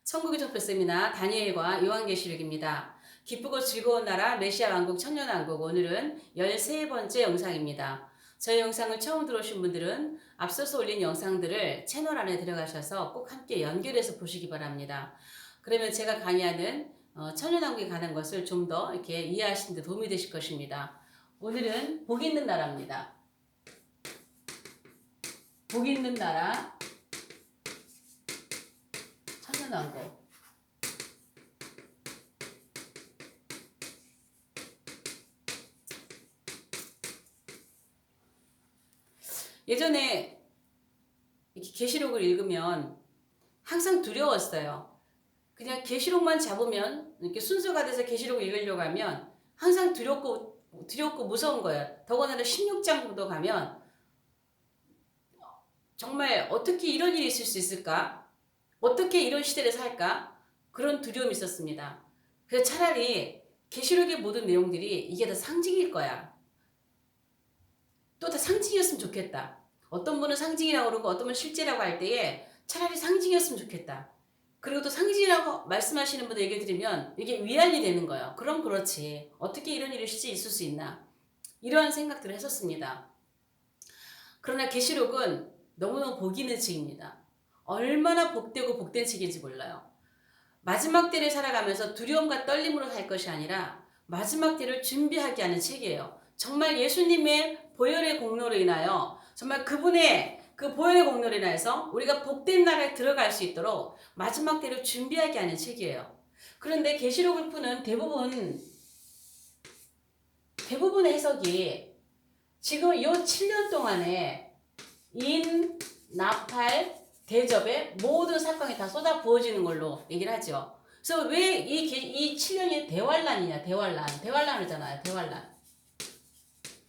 천국의 족보 세미나 다니엘과 요한계시록입니다. 기쁘고 즐거운 나라 메시아 왕국 천년왕국 오늘은 13번째 영상입니다. 저희 영상을 처음 들어오신 분들은 앞서서 올린 영상들을 채널 안에 들어가셔서 꼭 함께 연결해서 보시기 바랍니다. 그러면 제가 강의하는 천년왕국에 관한 것을 좀 더 이렇게 이해하시는 데 도움이 되실 것입니다. 오늘은 복 있는 나라입니다. 복 있는 나라 천년왕국. 예전에 이렇게 계시록을 읽으면 항상 두려웠어요. 그냥 계시록만 잡으면 이렇게 순서가 돼서 계시록을 읽으려고 하면 항상 두렵고 무서운 거예요. 더군다나 16장 정도 가면 정말 어떻게 이런 일이 있을 수 있을까? 어떻게 이런 시대를 살까? 그런 두려움이 있었습니다. 그래서 차라리 계시록의 모든 내용들이 이게 다 상징일 거야. 또 다 상징이었으면 좋겠다. 어떤 분은 상징이라고 그러고 어떤 분은 실제라고 할 때에 차라리 상징이었으면 좋겠다. 그리고 또 상징이라고 말씀하시는 분들 얘기 드리면 이게 위안이 되는 거예요. 그럼 그렇지. 어떻게 이런 일이 실제 있을 수 있나. 이러한 생각들을 했었습니다. 그러나 계시록은 너무너무 복 있는 책입니다. 얼마나 복되고 복된 책인지 몰라요. 마지막 때를 살아가면서 두려움과 떨림으로 살 것이 아니라 마지막 때를 준비하게 하는 책이에요. 정말 예수님의 보혈의 공로로 인하여 정말 그분의 그 보혈의 공로로 인해서 우리가 복된 나라에 들어갈 수 있도록 마지막 때를 준비하게 하는 책이에요. 그런데 계시록을 푸는 대부분의 해석이 지금 이 7년 동안에 인, 나팔, 대접의 모든 사건이 다 쏟아 부어지는 걸로 얘기를 하죠. 그래서 왜 이 7년이 대환란이냐, 대환란이잖아요, 대환란.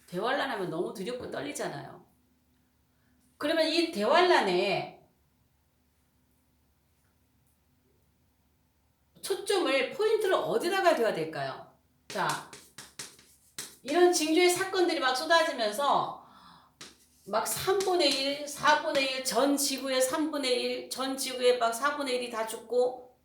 대환란 하면 너무 두렵고 떨리잖아요. 그러면 이 대환란에 초점을, 포인트를 어디다가 둬야 될까요? 자, 이런 징조의 사건들이 막 쏟아지면서 막 3분의 1, 4분의 1, 전 지구의 3분의 1, 전 지구의 막 4분의 1이 다 죽고,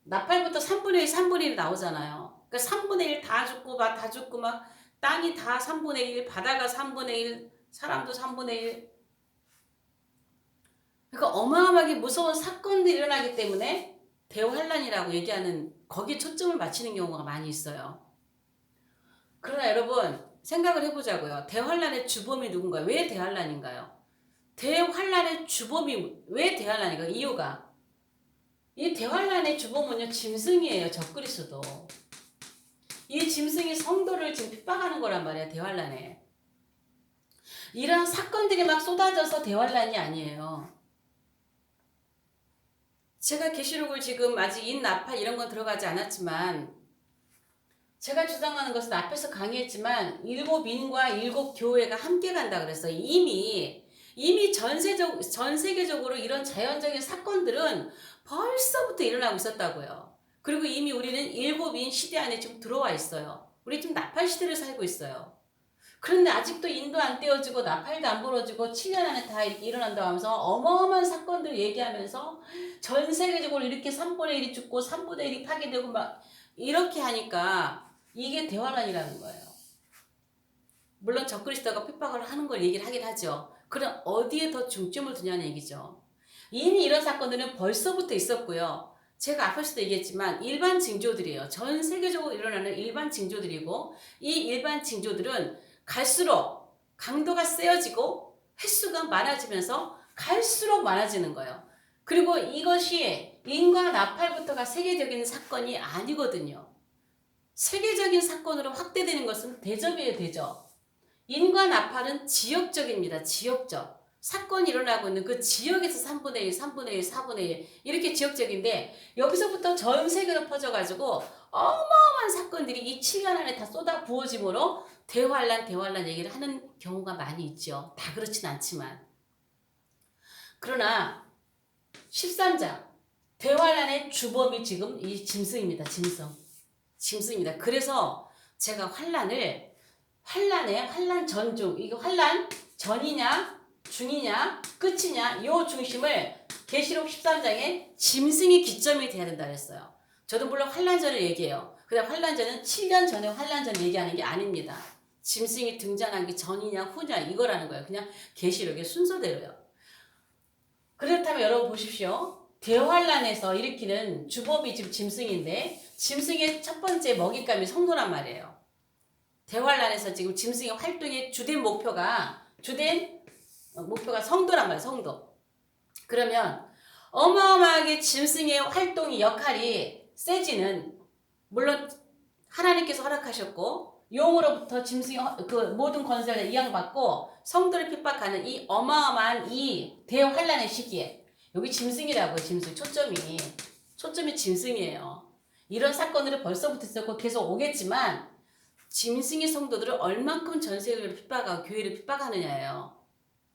나팔부터 3분의 1, 3분의 1 나오잖아요. 그러니까 3분의 1 다 죽고, 막 땅이 다 3분의 1, 바다가 3분의 1, 사람도 3분의 1. 그러니까 어마어마하게 무서운 사건들이 일어나기 때문에 대환란이라고 얘기하는, 거기에 초점을 맞추는 경우가 많이 있어요. 그러나 여러분, 생각을 해보자고요. 대환란의 주범이 누군가요? 왜 대환란인가요? 대환란의 주범이 왜 대환란인가요? 이유가, 이 대환란의 주범은요, 짐승이에요. 적그리스도. 이 짐승이 성도를 지금 핍박하는 거란 말이에요. 대환란에. 이런 사건들이 막 쏟아져서 대환란이 아니에요. 제가 계시록을 지금 아직 인나팔 이런 건 들어가지 않았지만, 제가 주장하는 것은 앞에서 강의했지만 7인과 7교회가 함께 간다 그랬어요. 이미 전 세계적으로 이런 자연적인 사건들은 벌써부터 일어나고 있었다고요. 그리고 이미 우리는 7인 시대 안에 지금 들어와 있어요. 우리 지금 나팔 시대를 살고 있어요. 그런데 아직도 인도 안 떼어지고 나팔도 안 부러지고 7년 안에 다 이렇게 일어난다고 하면서 어마어마한 사건들 얘기하면서 전 세계적으로 이렇게 3분의 1이 죽고 3분의 1이 파괴되고 막 이렇게 하니까 이게 대환란이라는 거예요. 물론 적그리스도가 핍박을 하는 걸 얘기를 하긴 하죠. 그럼 어디에 더 중점을 두냐는 얘기죠. 이미 이런 사건들은 벌써부터 있었고요. 제가 앞에서도 얘기했지만 일반 징조들이에요. 전 세계적으로 일어나는 일반 징조들이고, 이 일반 징조들은 갈수록 강도가 세어지고 횟수가 많아지면서 갈수록 많아지는 거예요. 그리고 이것이 인과 나팔부터가 세계적인 사건이 아니거든요. 세계적인 사건으로 확대되는 것은 대접이에요, 대접. 인과 나팔은 지역적입니다. 지역적. 사건이 일어나고 있는 그 지역에서 3분의 1, 3분의 1, 4분의 1 이렇게 지역적인데, 여기서부터 전 세계로 퍼져가지고 어마어마한 사건들이 이 7년 안에 다 쏟아 부어짐으로 대환란 얘기를 하는 경우가 많이 있죠. 다 그렇진 않지만. 그러나 13장 대환란의 주범이 지금 이 짐승입니다. 짐승입니다. 그래서 제가 환란 전중, 이게 환란 전이냐 중이냐 끝이냐 요 중심을 계시록 13장에 짐승의 기점이 돼야 된다 그랬어요. 저도 물론 환란전을 얘기해요. 근데 환란전은 7년 전에 환란전을 얘기하는 게 아닙니다. 짐승이 등장하기 전이냐 후냐 이거라는 거예요. 그냥 계시록의 순서대로요. 그렇다면 여러분 보십시오. 대환란에서 일으키는 주법이 지금 짐승인데 짐승의 첫 번째 먹잇감이 성도란 말이에요. 대환란에서 지금 짐승의 활동의 주된 목표가 성도란 말이에요. 성도. 그러면 어마어마하게 짐승의 활동이 역할이 세지는 물론 하나님께서 허락하셨고 용으로부터 짐승의 그 모든 권세를 이양받고 성도를 핍박하는 이 어마어마한 이 대환란의 시기에 여기 짐승이라고요. 짐승 초점이 짐승이에요. 이런 사건들이 벌써부터 있었고 계속 오겠지만 짐승의 성도들을 얼만큼 전 세계를 핍박하고 교회를 핍박하느냐예요.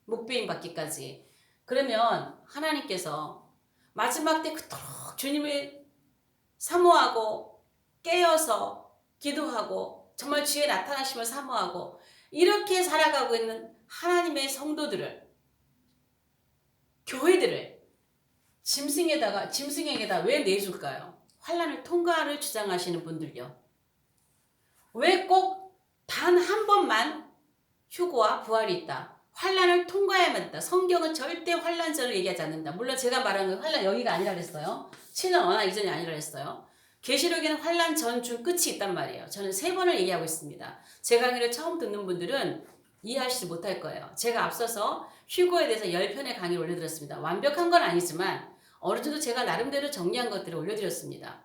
목배임 받기까지. 그러면 하나님께서 마지막 때 그토록 주님을 사모하고 깨어서 기도하고 정말 주의 나타나심을 사모하고 이렇게 살아가고 있는 하나님의 교회들을 짐승에게다 왜 내줄까요? 환난을 통과를 주장하시는 분들요. 왜 꼭 단 한 번만 휴거와 부활이 있다. 환난을 통과해야만 된다. 성경은 절대 환난전을 얘기하지 않는다. 물론 제가 말한 건 환난 여기가 아니라 그랬어요. 7년 언약 이전이 아니라 그랬어요. 계시록에는 환난 전, 중, 끝이 있단 말이에요. 저는 3번을 얘기하고 있습니다. 제 강의를 처음 듣는 분들은 이해하시지 못할 거예요. 제가 앞서서 휴거에 대해서 10편의 강의를 올려드렸습니다. 완벽한 건 아니지만 어느 정도 제가 나름대로 정리한 것들을 올려드렸습니다.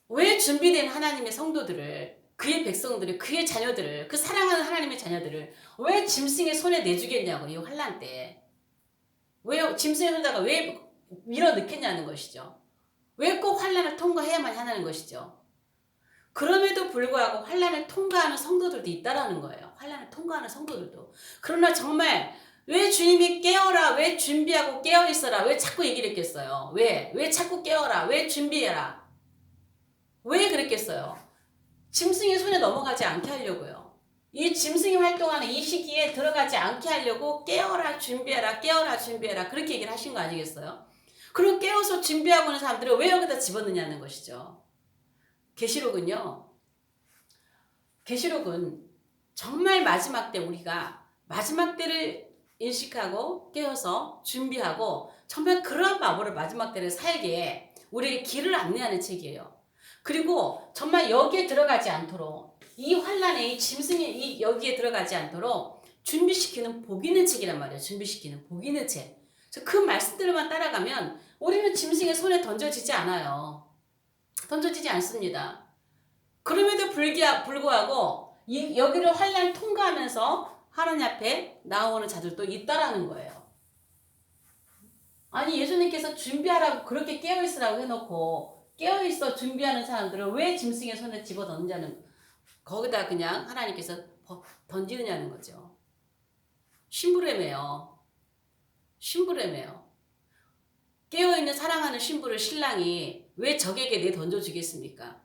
왜 준비된 하나님의 성도들을 그의 백성들을 그의 자녀들을 그 사랑하는 하나님의 자녀들을 왜 짐승의 손에 내주겠냐고 이 환난 때. 왜 짐승의 손에다가 왜 밀어 넣겠냐는 것이죠. 왜 꼭 환난을 통과해야만 하는 것이죠. 그럼에도 불구하고 환난을 통과하는 성도들도 있다라는 거예요. 환난을 통과하는 성도들도. 그러나 정말 왜 주님이 깨어라, 왜 준비하고 깨어있어라, 왜 자꾸 얘기를 했겠어요. 왜 자꾸 깨어라, 왜 준비해라. 왜 그랬겠어요? 짐승의 손에 넘어가지 않게 하려고요. 이 짐승이 활동하는 이 시기에 들어가지 않게 하려고 깨어라 준비해라 깨어라 준비해라 그렇게 얘기를 하신 거 아니겠어요? 그리고 깨어서 준비하고 있는 사람들을 왜 여기다 집어넣냐는 것이죠. 계시록은 정말 마지막 때 우리가 마지막 때를 인식하고 깨어서 준비하고 정말 그러한 마음으로 마지막 때를 살게 우리에게 길을 안내하는 책이에요. 그리고 정말 여기에 들어가지 않도록 이 환란에 이 짐승이 여기에 들어가지 않도록 준비시키는 복 있는 책이란 말이에요. 준비시키는 복 있는 책. 그래서 그 말씀들만 따라가면 우리는 짐승의 손에 던져지지 않아요. 던져지지 않습니다. 그럼에도 불구하고 여기를 환란 통과하면서 하나님 앞에 나오는 자들도 있다라는 거예요. 아니 예수님께서 준비하라고 그렇게 깨어있으라고 해놓고 깨어있어 준비하는 사람들을 왜 짐승의 손에 집어넣느냐는 거기다 그냥 하나님께서 던지느냐는 거죠. 신부래매요. 깨어있는 사랑하는 신부를 신랑이 왜 적에게 던져주겠습니까?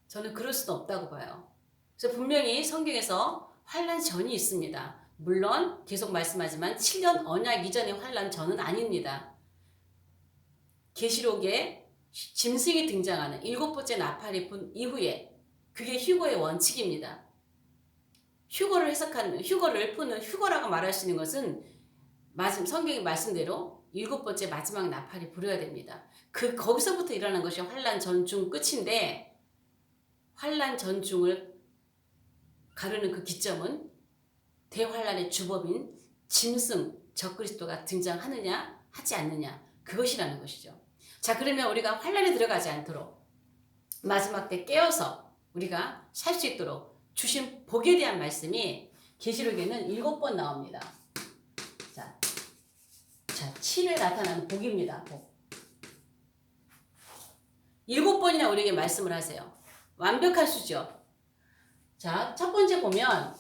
저는 그럴 수는 없다고 봐요. 그래서 분명히 성경에서 환난 전이 있습니다. 물론 계속 말씀하지만 7년 언약 이전의 환난 전은 아닙니다. 계시록에 짐승이 등장하는 7번째 나팔이 분 이후에 그게 휴거의 원칙입니다. 휴거를 푸는 휴거라고 말할 수 있는 것은 성경의 말씀대로 7번째 마지막 나팔이 불어야 됩니다. 거기서부터 일어나는 것이 환난 전중 끝인데 환난 전중을 가르는 그 기점은 대환란의 주법인 짐승 적그리스도가 등장하느냐 하지 않느냐 그것이라는 것이죠. 자, 그러면 우리가 환란에 들어가지 않도록 마지막 때 깨어서 우리가 살 수 있도록 주신 복에 대한 말씀이 계시록에는 7번 나옵니다. 자, 7회 나타나는 복입니다. 복. 7번이나 우리에게 말씀을 하세요. 완벽한 수죠. 자, 첫 번째 보면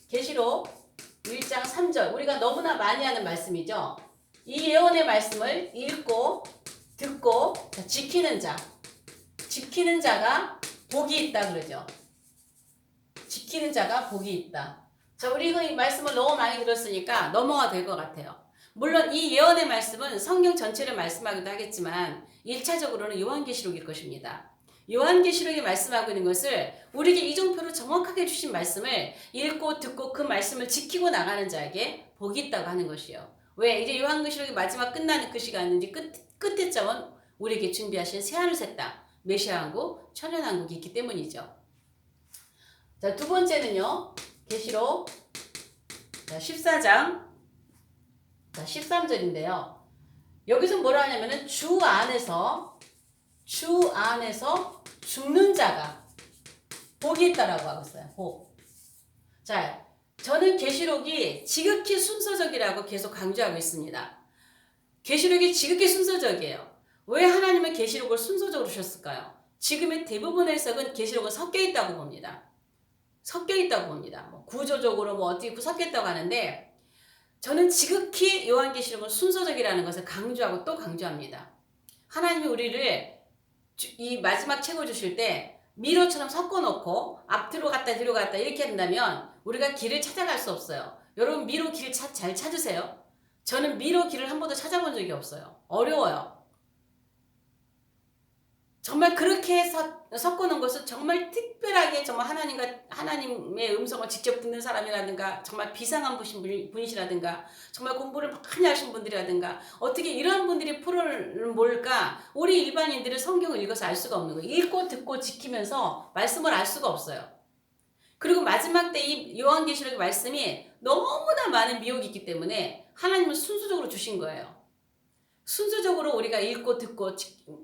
계시록 1장 3절 우리가 너무나 많이 하는 말씀이죠. 이 예언의 말씀을 읽고 듣고 지키는 자가 복이 있다 그러죠. 지키는 자가 복이 있다. 자, 우리 이 말씀을 너무 많이 들었으니까 넘어가 될 것 같아요. 물론 이 예언의 말씀은 성경 전체를 말씀하기도 하겠지만 1차적으로는 요한계시록일 것입니다. 요한계시록이 말씀하고 있는 것을 우리에게 이정표로 정확하게 주신 말씀을 읽고 듣고 그 말씀을 지키고 나가는 자에게 복이 있다고 하는 것이요. 왜? 이제 요한계시록이 마지막 끝나는 그 시간인지 끝의 점은 우리에게 준비하신 새하늘 새 땅, 메시아왕국, 천연왕국이 있기 때문이죠. 자, 두 번째는요. 계시록 14장 13절인데요. 여기서 뭐라 하냐면은 주 안에서 죽는 자가 복이 있다라고 하고 있어요. 복. 자, 저는 계시록이 지극히 순서적이라고 계속 강조하고 있습니다. 계시록이 지극히 순서적이에요. 왜 하나님은 계시록을 순서적으로 주셨을까요? 지금의 대부분의 해석은 계시록은 섞여 있다고 봅니다. 섞여 있다고 봅니다. 구조적으로 어떻게 섞여 있다고 하는데 저는 지극히 요한계시록은 순서적이라는 것을 강조하고 또 강조합니다. 하나님이 우리를 이 마지막 책을 주실 때 미로처럼 섞어놓고 앞뒤로 갔다 뒤로 갔다 이렇게 한다면 우리가 길을 찾아갈 수 없어요. 여러분 미로 길 잘 찾으세요? 저는 미로 길을 한 번도 찾아본 적이 없어요. 어려워요. 정말 그렇게 섞어놓은 것은 정말 특별하게 정말 하나님의 음성을 직접 듣는 사람이라든가 정말 비상한 분이시라든가 정말 공부를 많이 하신 분들이라든가 어떻게 이런 분들이 풀을 뭘까? 우리 일반인들은 성경을 읽어서 알 수가 없는 거예요. 읽고 듣고 지키면서 말씀을 알 수가 없어요. 그리고 마지막 때 이 요한계시록의 말씀이 너무나 많은 미혹이 있기 때문에 하나님은 순수적으로 주신 거예요. 순서적으로 우리가 읽고 듣고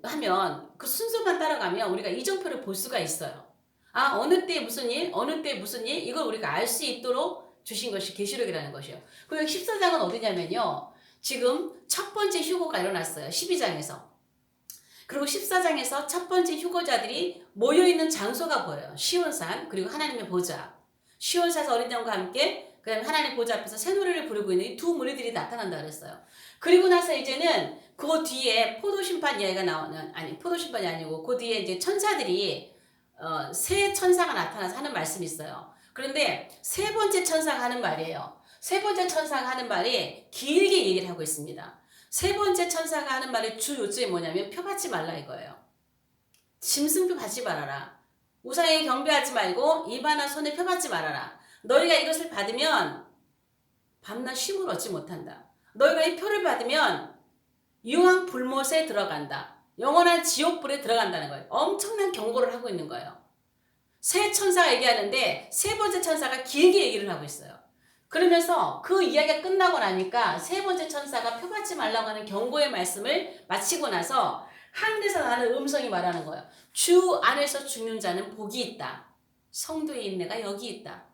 하면 그 순서만 따라가면 우리가 이정표를 볼 수가 있어요. 아, 어느 때 무슨 일, 어느 때 무슨 일 이걸 우리가 알 수 있도록 주신 것이 계시록이라는 것이요. 그리고 14장은 어디냐면요. 지금 첫 번째 휴거가 일어났어요. 12장에서. 그리고 14장에서 첫 번째 휴거자들이 모여있는 장소가 보여요. 시온산 그리고 하나님의 보좌. 시온산에서 어린 양과 함께 그 다음에 하나님 보좌 앞에서 새 노래를 부르고 있는 이 두 무리들이 나타난다 그랬어요. 그리고 나서 이제는 그 뒤에 포도심판 이야기가 나오는, 포도심판이 아니고 그 뒤에 이제 천사들이 새 천사가 나타나서 하는 말씀이 있어요. 그런데 세 번째 천사가 하는 말이에요. 세 번째 천사가 하는 말이 길게 얘기를 하고 있습니다. 세 번째 천사가 하는 말의 주 요점이 뭐냐면 표받지 말라 이거예요. 짐승표 받지 말아라. 우상에 경배하지 말고 입하나 손에 표받지 말아라. 너희가 이것을 받으면 밤낮 쉼을 얻지 못한다. 너희가 이 표를 받으면 유황 불못에 들어간다. 영원한 지옥불에 들어간다는 거예요. 엄청난 경고를 하고 있는 거예요. 세 천사가 얘기하는데 세 번째 천사가 길게 얘기를 하고 있어요. 그러면서 그 이야기가 끝나고 나니까 세 번째 천사가 표 받지 말라고 하는 경고의 말씀을 마치고 나서 하늘에서 나는 음성이 말하는 거예요. 주 안에서 죽는 자는 복이 있다. 성도의 인내가 여기 있다.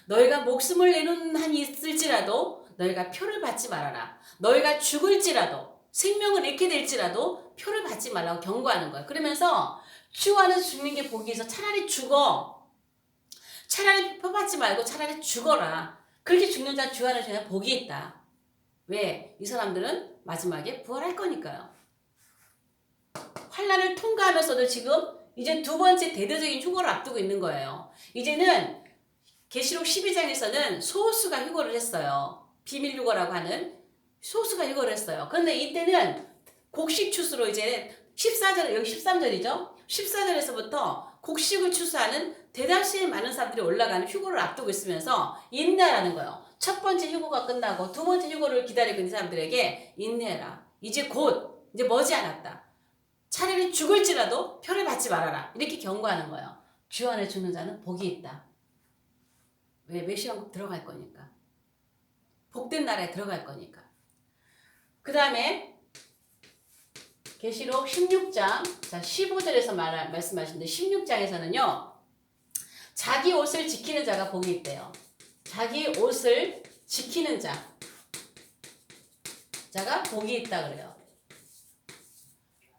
너희가 목숨을 내놓는 한이 있을지라도 너희가 표를 받지 말아라. 너희가 죽을지라도 생명을 잃게 될지라도 표를 받지 말라고 경고하는 거예요. 그러면서 주 안에서 죽는 게 복이 있어. 차라리 죽어. 차라리 표 받지 말고 차라리 죽어라. 그렇게 죽는 자 주 안에서 그냥 복이 있다. 왜? 이 사람들은 마지막에 부활할 거니까요. 환난을 통과하면서도 지금 이제 두 번째 대대적인 휴거를 앞두고 있는 거예요. 이제는 계시록 12장에서는 소수가 휴거를 했어요. 비밀 휴거라고 하는 소수가 휴거를 했어요. 그런데 이때는 곡식 추수로 이제 14절, 여기 13절이죠. 14절에서부터 곡식을 추수하는 대다수의 많은 사람들이 올라가는 휴거를 앞두고 있으면서 인내하라는 거예요. 첫 번째 휴거가 끝나고 두 번째 휴거를 기다리고 있는 사람들에게 인내해라. 이제 머지않았다. 차라리 죽을지라도 표를 받지 말아라. 이렇게 경고하는 거예요. 주 안에 죽는 자는 복이 있다. 왜? 메시아왕국 들어갈 거니까. 복된 나라에 들어갈 거니까. 그 다음에 계시록 16장 15절에서 말씀하시는데 16장에서는요. 자기 옷을 지키는 자가 복이 있대요. 자기 옷을 지키는 자가 복이 있다 그래요.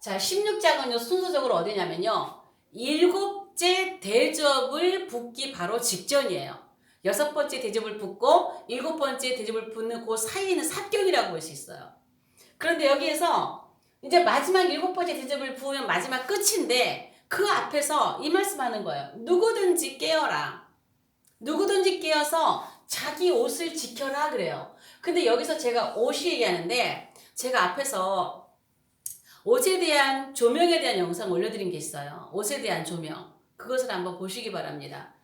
자, 16장은요. 순서적으로 어디냐면요. 7째 대접을 붓기 바로 직전이에요. 6번째 대접을 붓고 7번째 대접을 붓는 그 사이에는 삽경이라고 볼 수 있어요. 그런데 여기에서 이제 마지막 7번째 대접을 부으면 마지막 끝인데 그 앞에서 이 말씀하는 거예요. 누구든지 깨어라. 누구든지 깨어서 자기 옷을 지켜라 그래요. 근데 여기서 제가 옷이 얘기하는데 제가 앞에서 옷에 대한 조명에 대한 영상 올려드린 게 있어요. 옷에 대한 조명. 그것을 한번 보시기 바랍니다.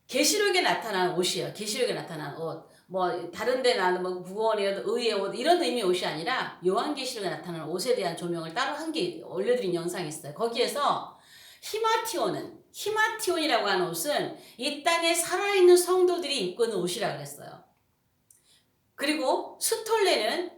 계시록에 나타난 옷이에요. 계시록에 나타난 옷. 뭐 다른 데 나는 뭐 구원의 옷, 의의 옷 이런 의미의 옷이 아니라 요한계시록에 나타나는 옷에 대한 조명을 따로 한 개 올려드린 영상이 있어요. 거기에서 히마티온이라고 하는 옷은 이 땅에 살아있는 성도들이 입고 있는 옷이라고 그랬어요. 그리고 스톨레는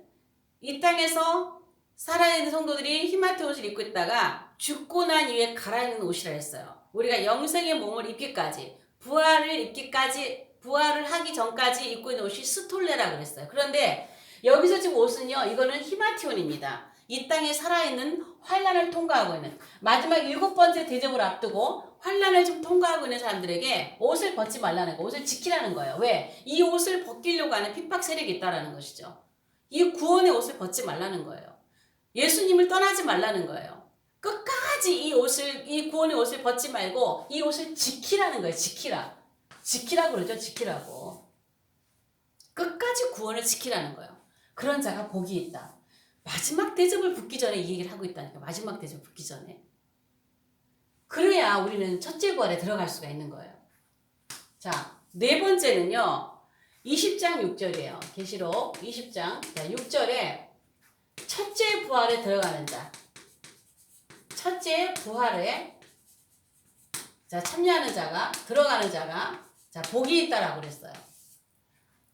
이 땅에서 살아있는 성도들이 히마티온 옷을 입고 있다가 죽고 난 이후에 갈아입는 옷이라 했어요. 우리가 영생의 몸을 입기까지 부활을 하기 전까지 입고 있는 옷이 스톨레라고 그랬어요. 그런데 여기서 지금 옷은요, 이거는 히마티온입니다. 이 땅에 살아있는 환란을 통과하고 있는 마지막 7번째 대접을 앞두고 환란을 좀 통과하고 있는 사람들에게 옷을 벗지 말라는 거, 옷을 지키라는 거예요. 왜? 이 옷을 벗기려고 하는 핍박 세력이 있다라는 것이죠. 이 구원의 옷을 벗지 말라는 거예요. 예수님을 떠나지 말라는 거예요. 끝까지 이 구원의 옷을 벗지 말고 이 옷을 지키라는 거예요. 지키라고 그러죠. 지키라고. 끝까지 구원을 지키라는 거예요. 그런 자가 복이 있다. 마지막 대접을 붙기 전에 이 얘기를 하고 있다니까. 마지막 대접 붙기 전에. 그래야 우리는 첫째 부활에 들어갈 수가 있는 거예요. 자, 네 번째는요. 20장 6절이에요. 계시록 20장 6절에 첫째 부활에 들어가는 자. 첫째 부활에 참여하는 자가, 들어가는 자가 복이 있다라고 그랬어요.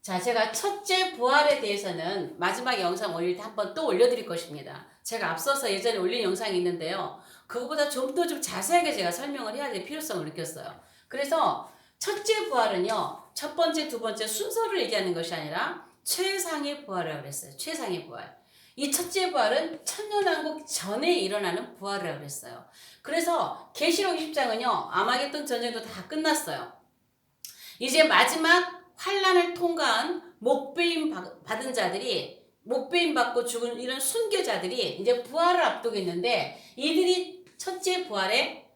자, 제가 첫째 부활에 대해서는 마지막 영상 올릴 때 한번 또 올려드릴 것입니다. 제가 앞서서 예전에 올린 영상이 있는데요. 그거보다 좀 더 좀 자세하게 제가 설명을 해야 될 필요성을 느꼈어요. 그래서 첫째 부활은요, 첫 번째, 두 번째 순서를 얘기하는 것이 아니라 최상의 부활이라고 그랬어요. 최상의 부활. 이 첫째 부활은 천년왕국 전에 일어나는 부활이라고 그랬어요. 그래서 계시록 20장은요, 아마겟돈 전쟁도 다 끝났어요. 이제 마지막 환란을 통과한 목배임 받은 자들이, 목배임 받고 죽은 이런 순교자들이 이제 부활을 앞두고 있는데, 이들이 첫째 부활에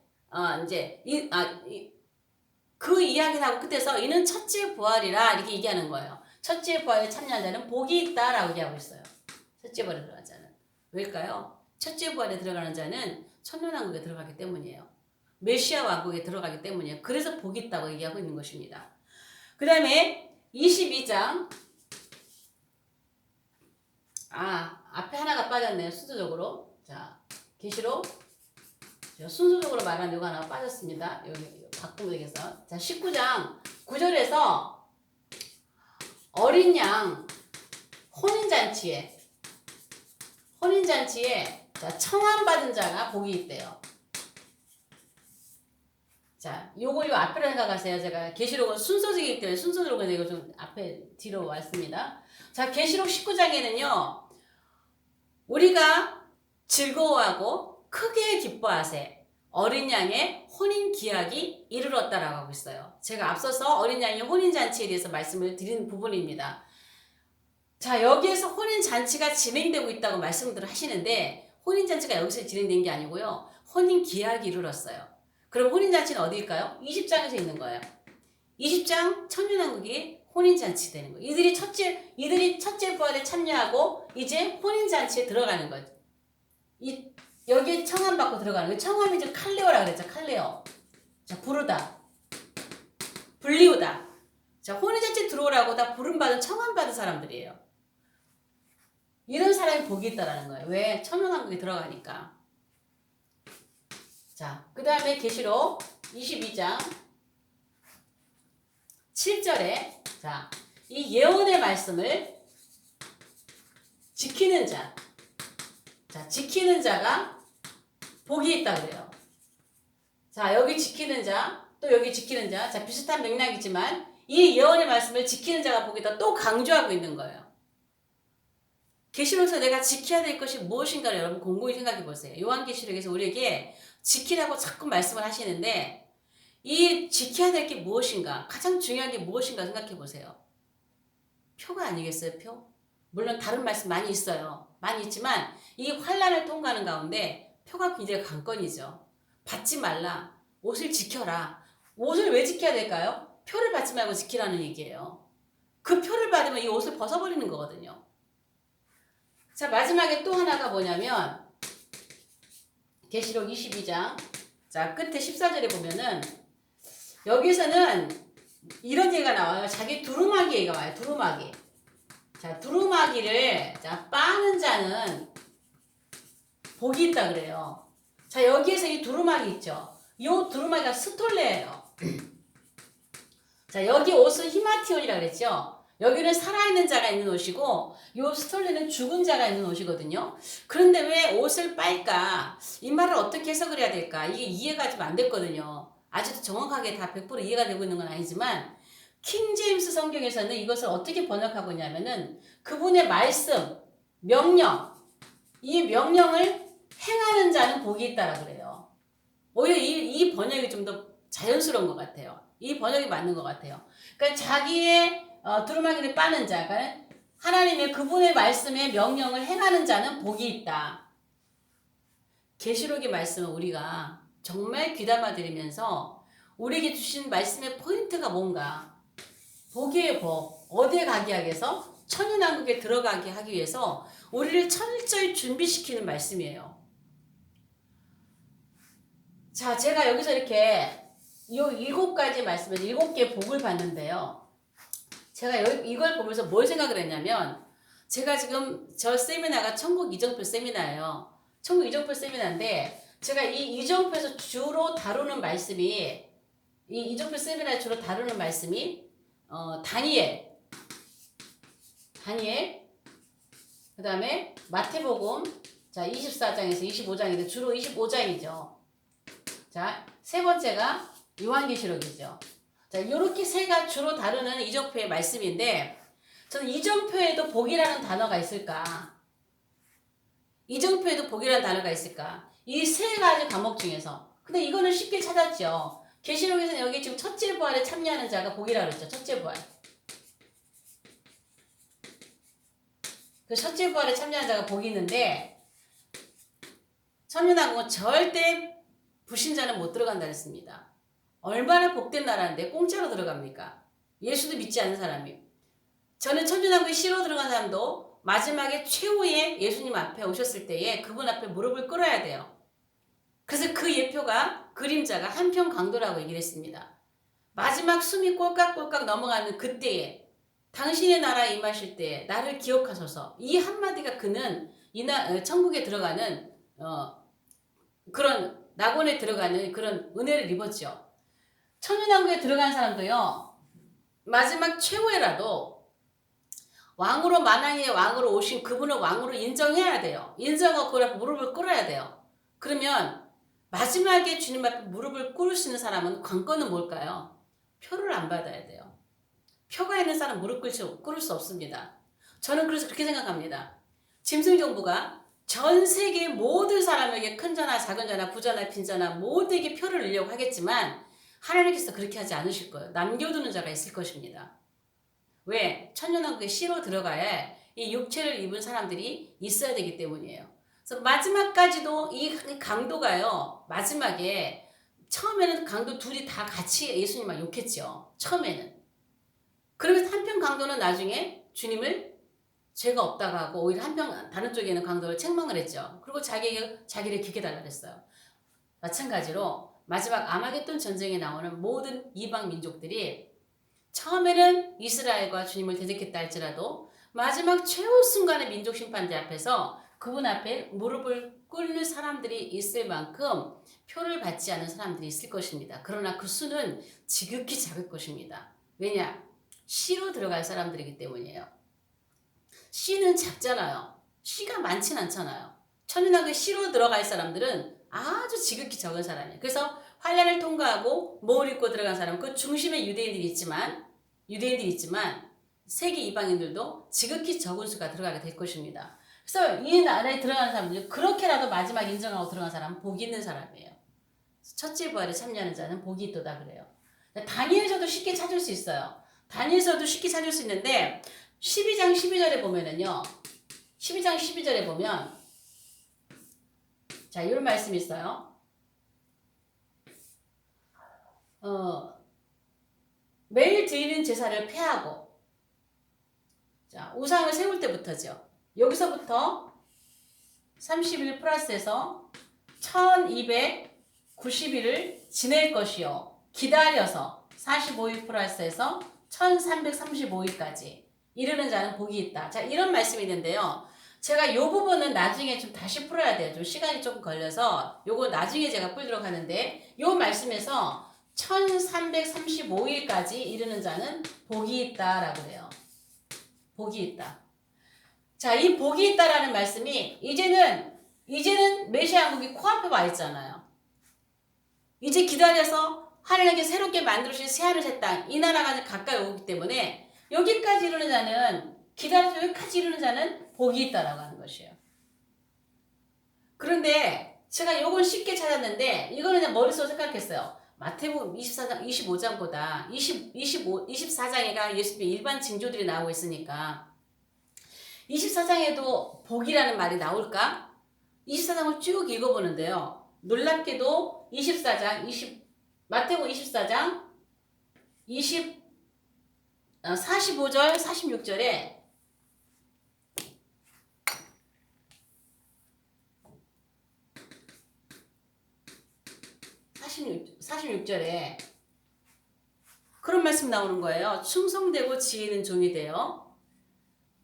그 이야기를 하고 끝에서 이는 첫째 부활이라 이렇게 얘기하는 거예요. 첫째 부활에 참여한 자는 복이 있다라고 얘기하고 있어요. 첫째 부활에 들어간 자는. 왜일까요? 첫째 부활에 들어가는 자는 천년왕국에 들어가기 때문이에요. 메시아 왕국에 들어가기 때문이에요. 그래서 복이 있다고 얘기하고 있는 것입니다. 그 다음에 22장. 앞에 하나가 빠졌네요. 순서적으로. 자, 계시록. 순서적으로 말하는 요거 하나가 빠졌습니다. 여기 바꾸면 되겠어. 자, 19장 9절에서 어린 양 혼인잔치에 청함받은 자가 복이 있대요. 자, 요거 앞에로 생각하세요. 제가 계시록은 순서지기 때문에 순서대로 그냥 이거 좀 앞에 뒤로 왔습니다. 자, 계시록 19장에는요. 우리가 즐거워하고 크게 기뻐하세. 어린 양의 혼인 기약이 이르렀다라고 하고 있어요. 제가 앞서서 어린 양의 혼인 잔치에 대해서 말씀을 드린 부분입니다. 자, 여기에서 혼인 잔치가 진행되고 있다고 말씀들 하시는데 혼인 잔치가 여기서 진행된 게 아니고요. 혼인 기약이 이르렀어요. 그럼 혼인 잔치는 어디일까요? 20장에서 있는 거예요. 20장 천년왕국이 혼인 잔치 되는 거예요. 이들이 첫째 부활에 참여하고 이제 혼인 잔치에 들어가는 거죠. 여기에 청함 받고 들어가는 거예요. 청함이 이제 칼레오라고 그랬죠. 칼레오. 자, 부르다. 불리우다. 자, 혼인 잔치에 들어오라고 다 부름받은 청함 받은 사람들이에요. 이런 사람이 복이 있다라는 거예요. 왜? 천년왕국에 들어가니까. 자, 그 다음에 계시록 22장 7절에 자, 이 예언의 말씀을 지키는 자. 자, 지키는 자가 복이 있다 그래요. 자, 여기 지키는 자, 또 여기 지키는 자. 자, 비슷한 맥락이지만 이 예언의 말씀을 지키는 자가 복이 있다. 또 강조하고 있는 거예요. 계시록에서 내가 지켜야 될 것이 무엇인가를 여러분 곰곰이 생각해 보세요. 요한계시록에서 우리에게 지키라고 자꾸 말씀을 하시는데 이 지켜야 될 게 무엇인가, 가장 중요한 게 무엇인가 생각해 보세요. 표가 아니겠어요, 표? 물론 다른 말씀 많이 있어요. 많이 있지만 이 환란을 통과하는 가운데 표가 굉장히 관건이죠. 받지 말라. 옷을 지켜라. 옷을 왜 지켜야 될까요? 표를 받지 말고 지키라는 얘기예요. 그 표를 받으면 이 옷을 벗어버리는 거거든요. 자, 마지막에 또 하나가 뭐냐면 계시록 22장 자 끝에 14절에 보면은 여기서는 이런 얘기가 나와요. 자기 두루마기 얘기가 와요. 두루마기. 자, 두루마기를 자 빠는 자는 복이 있다 그래요. 자, 여기에서 이 두루마기 있죠. 이 두루마기가 스톨레예요. 자, 여기 옷은 히마티온이라 그랬죠. 여기는 살아있는 자가 있는 옷이고 이 스톨레는 죽은 자가 있는 옷이거든요. 그런데 왜 옷을 빨까? 이 말을 어떻게 해석을 해야 될까? 이게 이해가 좀 안 됐거든요. 아직도 정확하게 다 100% 이해가 되고 있는 건 아니지만 킹제임스 성경에서는 이것을 어떻게 번역하고 있냐면은 그분의 말씀, 명령, 이 명령을 행하는 자는 복이 있다라 그래요. 오히려 이 번역이 좀 더 자연스러운 것 같아요. 이 번역이 맞는 것 같아요. 그러니까 자기의 두루마기를 빠는 자, 그러니까 하나님의 그분의 말씀의 명령을 행하는 자는 복이 있다. 계시록의 말씀은 우리가 정말 귀담아 들으면서 우리에게 주신 말씀의 포인트가 뭔가 복의 복, 어디에 가게 하기 위해서 천연왕국에 들어가게 하기 위해서 우리를 철저히 준비시키는 말씀이에요. 자, 제가 여기서 이렇게 이 7가지 말씀을 7개의 복을 봤는데요. 제가 이걸 보면서 뭘 생각을 했냐면 제가 지금 저 세미나가 천국 이정표 세미나예요. 천국 이정표 세미나인데 제가 이 이정표에서 주로 다루는 말씀이 이 이정표 세미나에 주로 다루는 말씀이 다니엘 그 다음에 마태복음 자 24장에서 25장인데 주로 25장이죠. 자, 세 번째가 요한계시록이죠. 자, 이렇게 세가 주로 다루는 이정표의 말씀인데 저는 이정표에도 복이라는 단어가 있을까? 이정표에도 복이라는 단어가 있을까? 이 세 가지 과목 중에서. 근데 이거는 쉽게 찾았죠. 계시록에서는 여기 지금 첫째 부활에 참여하는 자가 복이라고 그랬죠. 첫째 부활. 그 첫째 부활에 참여하는 자가 복이 있는데 천연왕국은 절대 불신자는 못 들어간다 했습니다. 얼마나 복된 나라인데 공짜로 들어갑니까? 예수도 믿지 않는 사람이. 저는 천주남국에 씨로 들어간 사람도 마지막에 최후의 예수님 앞에 오셨을 때에 그분 앞에 무릎을 꿇어야 돼요. 그래서 그 예표가 그림자가 한평강도라고 얘기를 했습니다. 마지막 숨이 꼴깍꼴깍 넘어가는 그때에 당신의 나라에 임하실 때에 나를 기억하소서. 이 한마디가 그는 천국에 들어가는 그런 낙원에 들어가는 그런 은혜를 입었죠. 천연왕국에 들어간 사람도요. 마지막 최후에라도 왕으로 만왕의 왕으로 오신 그분을 왕으로 인정해야 돼요. 인정하고 그 앞에 무릎을 꿇어야 돼요. 그러면 마지막에 주님 앞에 무릎을 꿇을 수 있는 사람은 관건은 뭘까요? 표를 안 받아야 돼요. 표가 있는 사람 무릎 꿇을 수 없습니다. 저는 그래서 그렇게 생각합니다. 짐승 정부가 전 세계 모든 사람에게 큰 자나 작은 자나 부자나 빈자나 모두에게 표를 내려고 하겠지만 하나님께서 그렇게 하지 않으실 거예요. 남겨두는 자가 있을 것입니다. 왜? 천년왕국에 씨로 들어가야 이 육체를 입은 사람들이 있어야 되기 때문이에요. 그래서 마지막까지도 이 강도가요. 마지막에 처음에는 강도 둘이 다 같이 예수님을 욕했죠. 처음에는. 그러면서 한편 강도는 나중에 주님을 죄가 없다고 하고 오히려 한편 다른 쪽에 있는 강도를 책망을 했죠. 그리고 자기를 기게 달라 그랬어요. 마찬가지로 마지막 아마겟돈 전쟁에 나오는 모든 이방 민족들이 처음에는 이스라엘과 주님을 대적했다 할지라도 마지막 최후 순간의 민족 심판대 앞에서 그분 앞에 무릎을 꿇는 사람들이 있을 만큼 표를 받지 않은 사람들이 있을 것입니다. 그러나 그 수는 지극히 작을 것입니다. 왜냐? 씨로 들어갈 사람들이기 때문이에요. 씨는 작잖아요. 씨가 많진 않잖아요. 천연왕국에 씨로 들어갈 사람들은 아주 지극히 적은 사람이에요. 그래서 환란을 통과하고 몸을 입고 들어간 사람, 그 중심에 유대인들이 있지만 세계 이방인들도 지극히 적은 수가 들어가게 될 것입니다. 그래서 이 나라에 들어가는 사람들 그렇게라도 마지막 인정하고 들어간 사람은 복이 있는 사람이에요. 첫째 부활에 참여하는 자는 복이 있도다 그래요. 다니엘서도 쉽게 찾을 수 있어요. 다니엘서도 쉽게 찾을 수 있는데 12장 12절에 보면은요. 12장 12절에 보면 자, 이런 말씀이 있어요. 매일 드리는 제사를 폐하고 자, 우상을 세울 때부터죠. 여기서부터 31 플러스해서 1290일을 지낼 것이요. 기다려서 45일 플러스해서 1335일까지 이르는 자는 복이 있다. 자, 이런 말씀이 있는데요. 제가 이 부분은 나중에 좀 다시 풀어야 돼요. 좀 시간이 조금 걸려서 요거 나중에 제가 풀도록 하는데 요 말씀에서 1335일까지 이르는 자는 복이 있다라고 해요. 복이 있다. 자, 이 복이 있다라는 말씀이 이제는 메시아 왕국이 코앞에 와 있잖아요. 이제 기다려서 하나님께 새롭게 만들어주신 새하늘 새 땅, 이 나라가 가까이 오기 때문에 여기까지 이르는 자는 기다려서 여기까지 이르는 자는 복이 있다라고 하는 것이에요. 그런데 제가 요건 쉽게 찾았는데 이거는 그냥 머릿속으로 생각했어요. 마태복음 25장보다 24장에가 예수님의 일반 징조들이 나오고 있으니까 24장에도 복이라는 말이 나올까? 24장을 쭉 읽어보는데요. 놀랍게도 마태복음 24장 45절 46절에 46절에 그런 말씀 나오는 거예요. 충성되고 지혜 있는 종이 되어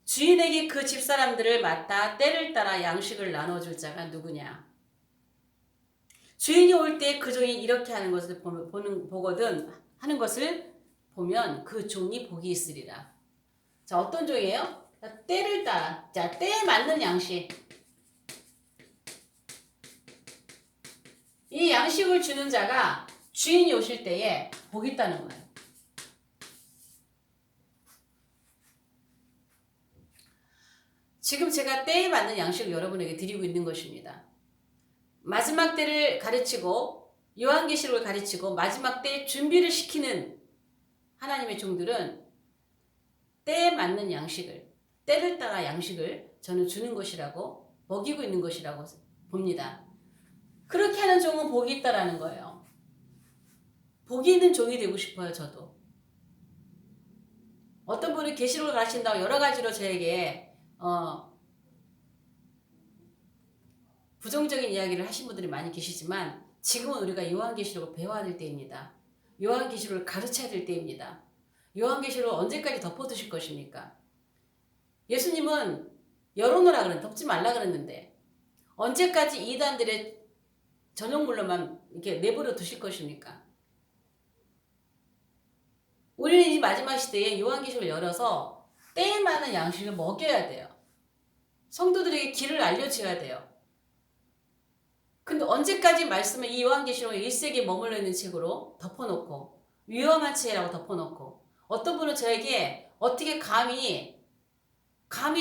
주인에게 그 집사람들을 맡아 때를 따라 양식을 나눠줄 자가 누구냐. 주인이 올 때 그 종이 이렇게 하는 것을 하는 것을 보면 그 종이 복이 있으리라. 자, 어떤 종이에요? 때를 따라. 자, 때에 맞는 양식. 이 양식을 주는 자가 주인이 오실 때에 복이 있다는 거예요. 지금 제가 때에 맞는 양식을 여러분에게 드리고 있는 것입니다. 마지막 때를 가르치고 요한계시록을 가르치고 마지막 때에 준비를 시키는 하나님의 종들은 때에 맞는 양식을, 때를 따라 양식을 저는 주는 것이라고, 먹이고 있는 것이라고 봅니다. 그렇게 하는 종은 복이 있다라는 거예요. 복이 있는 종이 되고 싶어요, 저도. 어떤 분이 계시록을 가르친다고 여러 가지로 저에게 부정적인 이야기를 하신 분들이 많이 계시지만 지금은 우리가 요한계시록을 배워야 될 때입니다. 요한계시록을 가르쳐야 될 때입니다. 요한계시록을 언제까지 덮어두실 것입니까? 예수님은 열어놓으라 그랬는데 덮지 말라 그랬는데 언제까지 이단들의 전용물로만 이렇게 내버려 두실 것입니까? 우리는 이 마지막 시대에 요한계시록을 열어서 때에 맞는 양식을 먹여야 돼요. 성도들에게 길을 알려줘야 돼요. 근데 언제까지 말씀을 이 요한계시록을 1세기에 머물러 있는 책으로 덮어놓고 위험한 책이라고 덮어놓고 어떤 분은 저에게 어떻게 감히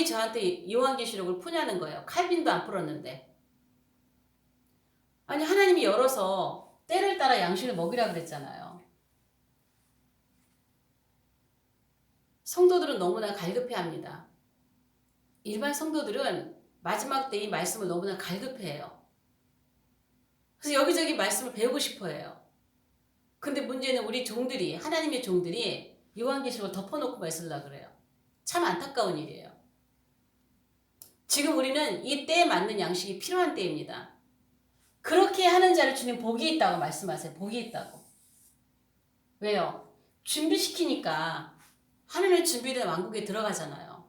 저한테 요한계시록을 푸냐는 거예요. 칼빈도 안 풀었는데. 아니 하나님이 열어서 때를 따라 양식을 먹이라 그랬잖아요. 성도들은 너무나 갈급해합니다. 일반 성도들은 마지막 때 이 말씀을 너무나 갈급해해요. 그래서 여기저기 말씀을 배우고 싶어해요. 근데 문제는 우리 종들이 하나님의 종들이 요한계시록을 덮어놓고만 있으려고 그래요. 참 안타까운 일이에요. 지금 우리는 이 때에 맞는 양식이 필요한 때입니다. 그렇게 하는 자를 주님 복이 있다고 말씀하세요. 복이 있다고. 왜요? 준비시키니까 하나님의 준비된 왕국에 들어가잖아요.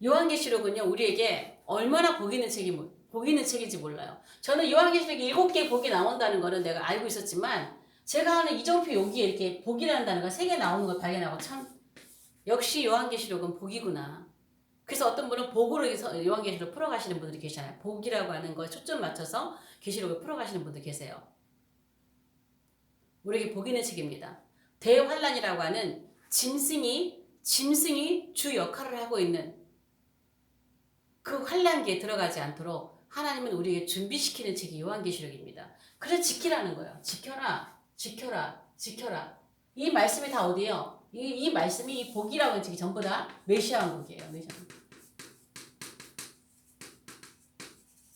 요한계시록은요 우리에게 얼마나 복 있는 책인지 몰라요. 저는 요한계시록에 7개의 복이 나온다는 거는 내가 알고 있었지만 제가 하는 이정표 여기에 이렇게 복이라는 단어가 3개 나오는 걸 발견하고 참 역시 요한계시록은 복이구나. 그래서 어떤 분은 복으로 요한계시록을 풀어가시는 분들이 계시잖아요. 복이라고 하는 거에 초점 맞춰서 계시록을 풀어가시는 분들 계세요. 우리에게 복 있는 책입니다. 대환란이라고 하는 짐승이 주 역할을 하고 있는 그 환란기에 들어가지 않도록 하나님은 우리에게 준비시키는 책이 요한계시록입니다. 그래서 지키라는 거예요. 지켜라, 지켜라, 지켜라. 이 말씀이 다 어디예요? 이 말씀이 이 복이라고 하는 책이 전부 다 메시아 왕국이에요. 메시아 왕국.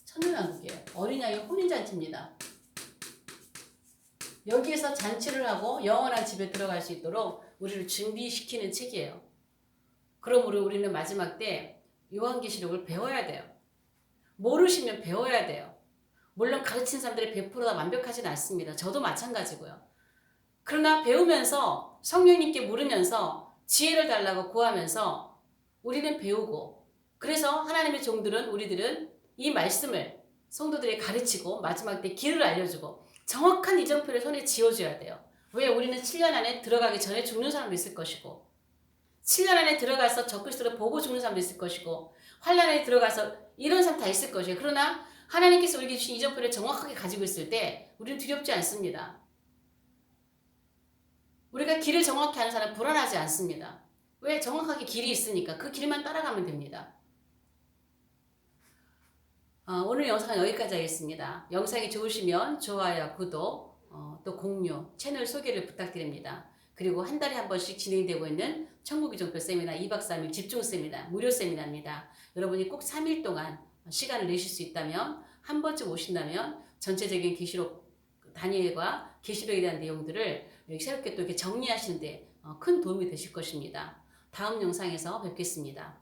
천년왕국이에요. 어린 양의 혼인잔치입니다. 여기에서 잔치를 하고 영원한 집에 들어갈 수 있도록 우리를 준비시키는 책이에요. 그러므로 우리는 마지막 때 요한계시록을 배워야 돼요. 모르시면 배워야 돼요. 물론 가르치는 사람들이 100%다 완벽하진 않습니다. 저도 마찬가지고요. 그러나 배우면서 성령님께 물으면서 지혜를 달라고 구하면서 우리는 배우고, 그래서 하나님의 종들은, 우리들은 이 말씀을 성도들에게 가르치고 마지막 때 길을 알려주고 정확한 이정표를 손에 쥐어줘야 돼요. 왜? 우리는 7년 안에 들어가기 전에 죽는 사람도 있을 것이고, 7년 안에 들어가서 적그리스도를 보고 죽는 사람도 있을 것이고, 환란에 들어가서 이런 사람 다 있을 것이에요. 그러나 하나님께서 우리에게 주신 이정표를 정확하게 가지고 있을 때 우리는 두렵지 않습니다. 우리가 길을 정확히 아는 사람은 불안하지 않습니다. 왜? 정확하게 길이 있으니까 그 길만 따라가면 됩니다. 오늘 영상은 여기까지 하겠습니다. 영상이 좋으시면 좋아요, 구독, 또 공유, 채널 소개를 부탁드립니다. 그리고 한 달에 한 번씩 진행되고 있는 천국이정표 세미나 2박 3일 집중 세미나, 무료 세미나입니다. 여러분이 꼭 3일 동안 시간을 내실 수 있다면, 한 번쯤 오신다면 전체적인 계시록 다니엘과 계시록에 대한 내용들을 새롭게 또 이렇게 정리하시는데 큰 도움이 되실 것입니다. 다음 영상에서 뵙겠습니다.